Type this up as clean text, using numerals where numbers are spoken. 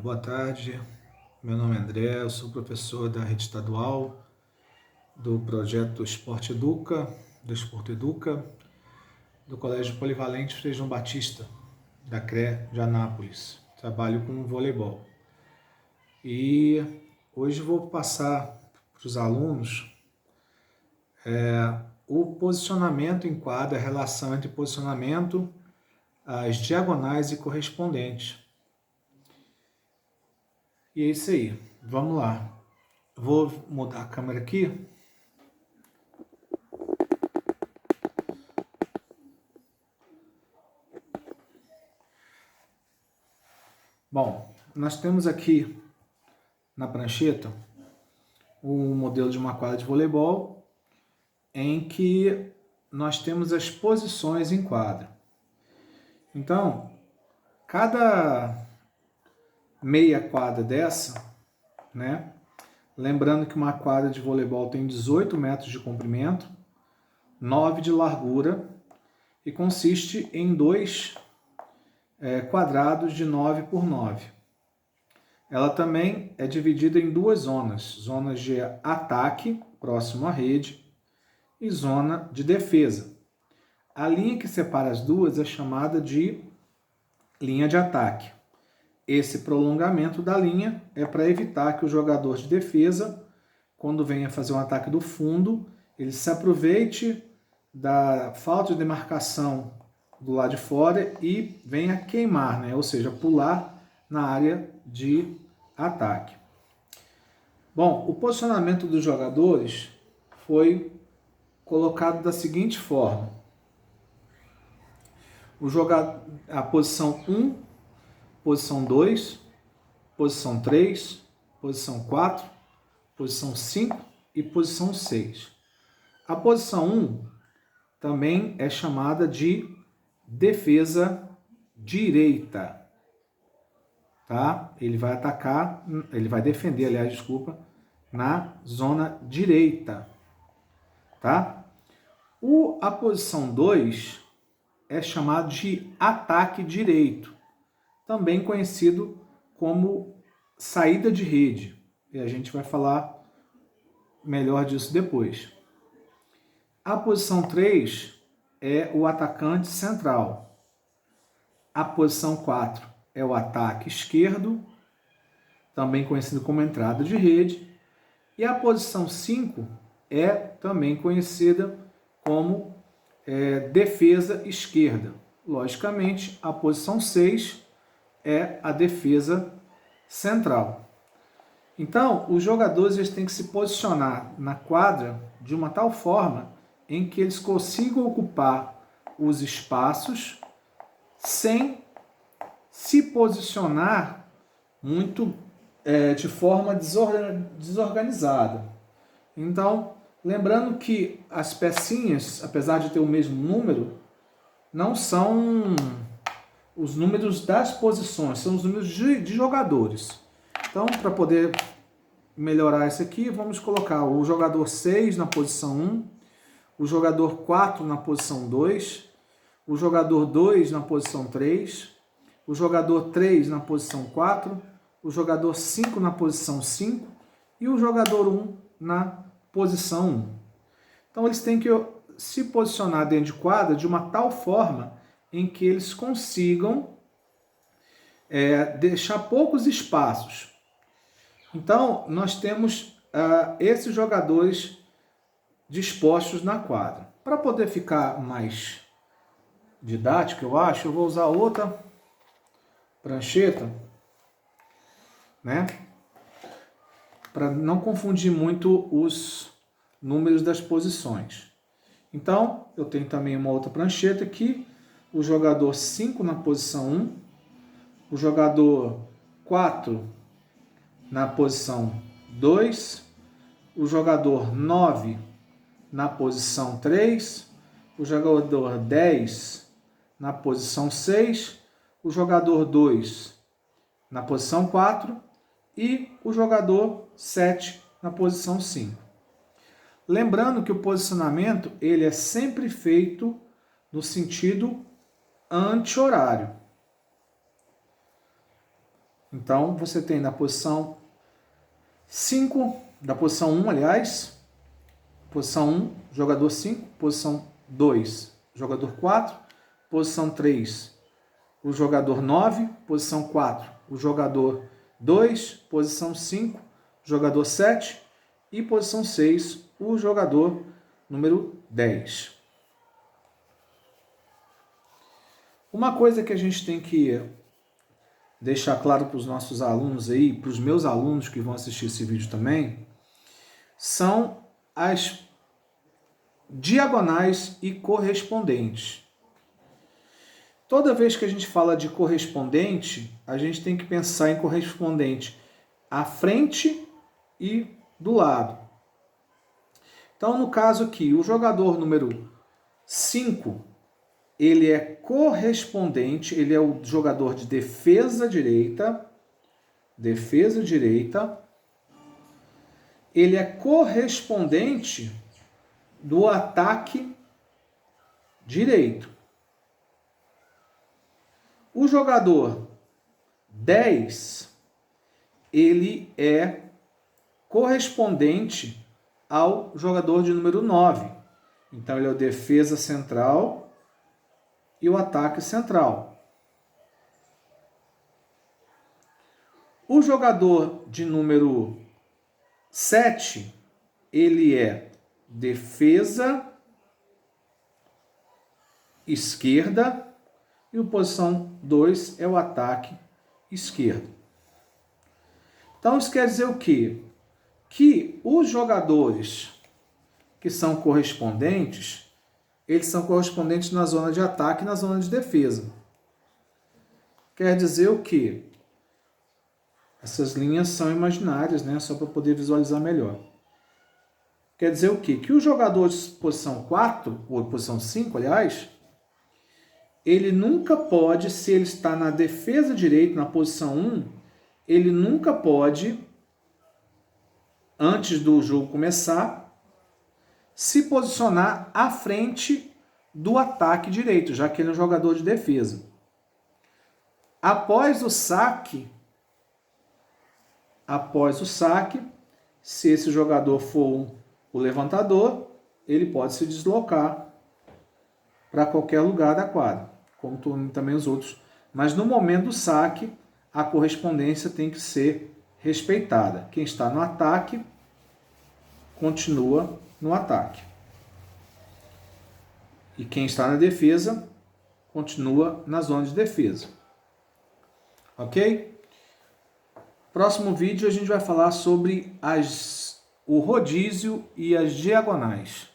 Boa tarde, meu nome é André, eu sou professor da rede estadual do projeto Esporte Educa, do Esporte Educa, do Colégio Polivalente Frei João Batista, da CRE de Anápolis. Trabalho com voleibol. E hoje vou passar para os alunos o posicionamento em quadra, a relação entre posicionamento, as diagonais e correspondentes. E é isso aí, vamos lá. Vou mudar a câmera aqui. Bom, nós temos aqui na prancheta o modelo de uma quadra de voleibol em que nós temos as posições em quadra. Então, cada meia quadra dessa, né? Lembrando que uma quadra de voleibol tem 18 metros de comprimento, 9 de largura e consiste em dois quadrados de 9 por 9. Ela também é dividida em duas zonas de ataque, próximo à rede, e zona de defesa. A linha que separa as duas é chamada de linha de ataque. Esse prolongamento da linha é para evitar que o jogador de defesa, quando venha fazer um ataque do fundo, ele se aproveite da falta de demarcação do lado de fora e venha queimar, né? Ou seja, pular na área de ataque. Bom, o posicionamento dos jogadores foi colocado da seguinte forma. A posição 1, posição 2, posição 3, posição 4, posição 5 e posição 6. A posição 1 também é chamada de defesa direita. Tá? Ele vai defender, na zona direita. Tá? A posição 2 é chamada de ataque direito, também conhecido como saída de rede. E a gente vai falar melhor disso depois. A posição 3 é o atacante central. A posição 4 é o ataque esquerdo, também conhecido como entrada de rede. E a posição 5 é também conhecida como defesa esquerda. Logicamente, a posição 6 é a defesa central. Então, os jogadores eles têm que se posicionar na quadra de uma tal forma em que eles consigam ocupar os espaços sem se posicionar muito de forma desorganizada. Então, lembrando que as pecinhas, apesar de ter o mesmo número, não são os números das posições, são os números de jogadores. Então, para poder melhorar isso aqui, vamos colocar o jogador 6 na posição 1, o jogador 4 na posição 2, o jogador 2 na posição 3, o jogador 3 na posição 4, o jogador 5 na posição 5 e o jogador 1 na posição 1. Então, eles têm que se posicionar dentro de quadra de uma tal forma em que eles consigam deixar poucos espaços. Então, nós temos esses jogadores dispostos na quadra. Para poder ficar mais didático, eu vou usar outra prancheta, né? Para não confundir muito os números das posições. Então, eu tenho também uma outra prancheta aqui, o jogador 5 na posição 1, o jogador 4 na posição 2, o jogador 9 na posição 3, o jogador 10 na posição 6, o jogador 2 na posição 4 e o jogador 7 na posição 5. Lembrando que o posicionamento ele é sempre feito no sentido anti-horário. Então, você tem na posição 5, da posição 1, aliás, posição 1, jogador 5, posição 2, jogador 4, posição 3, o jogador 9, posição 4, o jogador 2, posição 5, jogador 7 e posição 6, o jogador número 10. Uma coisa que a gente tem que deixar claro para os nossos alunos aí, para os meus alunos que vão assistir esse vídeo também, são as diagonais e correspondentes. Toda vez que a gente fala de correspondente, a gente tem que pensar em correspondente à frente e do lado. Então, no caso aqui, o jogador número 5, ele é correspondente, ele é o jogador de defesa direita, ele é correspondente do ataque direito. O jogador 10, ele é correspondente ao jogador de número 9. Então, ele é o defesa central e o ataque central. O jogador de número 7, ele é defesa esquerda e o posição 2 é o ataque esquerdo. Então, isso quer dizer o quê? Que os jogadores que são correspondentes, eles são correspondentes na zona de ataque e na zona de defesa. Quer dizer o quê? Essas linhas são imaginárias, né? Só para poder visualizar melhor. Quer dizer o quê? Que o jogador de posição 4, ou posição 5, aliás, ele nunca pode, se ele está na defesa direita, na posição 1, ele nunca pode, antes do jogo começar, se posicionar à frente do ataque direito, já que ele é um jogador de defesa. Após o saque, se esse jogador for o levantador, ele pode se deslocar para qualquer lugar da quadra, como também os outros. Mas no momento do saque, a correspondência tem que ser respeitada. Quem está no ataque, continua no ataque. E quem está na defesa, continua na zona de defesa. Ok? Próximo vídeo a gente vai falar sobre o rodízio e as diagonais.